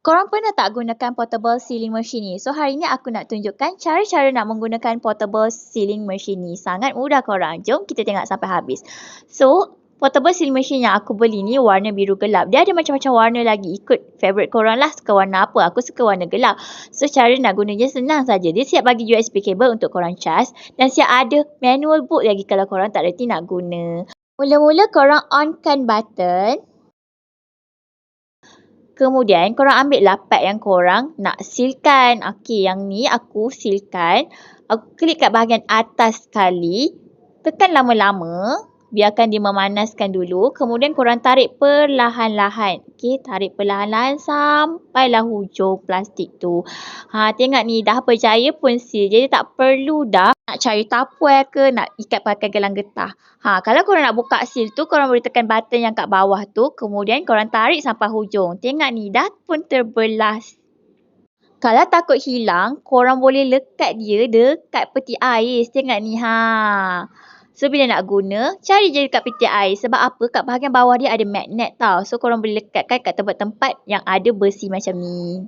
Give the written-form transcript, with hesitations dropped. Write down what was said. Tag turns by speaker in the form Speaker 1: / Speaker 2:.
Speaker 1: Korang pernah tak gunakan portable sealing machine ni? So, hari ni aku nak tunjukkan cara-cara nak menggunakan portable sealing machine ni. Sangat mudah korang. Jom kita tengok sampai habis. So, portable sealing machine yang aku beli ni warna biru gelap. Dia ada macam-macam warna lagi. Ikut favourite korang lah suka warna apa. Aku suka warna gelap. So, cara nak gunanya senang saja. Dia siap bagi USB cable untuk korang charge. Dan siap ada manual boot lagi kalau korang tak reti nak guna. Mula-mula korang onkan button. Kemudian, korang ambil lah pad yang korang nak sealkan. Okey, yang ni aku sealkan. Aku klik kat bahagian atas sekali. Tekan lama-lama. Biarkan dia memanaskan dulu. Kemudian, korang tarik perlahan-lahan. Okey, tarik perlahan-lahan sampailah hujung plastik tu. Tengok ni, dah berjaya pun seal. Jadi, tak perlu dah nak cari tapuai ke, nak ikat pakai gelang getah. Kalau korang nak buka seal tu, korang boleh tekan button yang kat bawah tu. Kemudian korang tarik sampai hujung. Tengok ni, dah pun terbelah. Kalau takut hilang, korang boleh lekat dia dekat peti ais. Tengok ni, So, bila nak guna, cari je dekat peti ais. Sebab apa? Kat bahagian bawah dia ada magnet tau. So, korang boleh lekatkan kat tempat-tempat yang ada besi macam ni.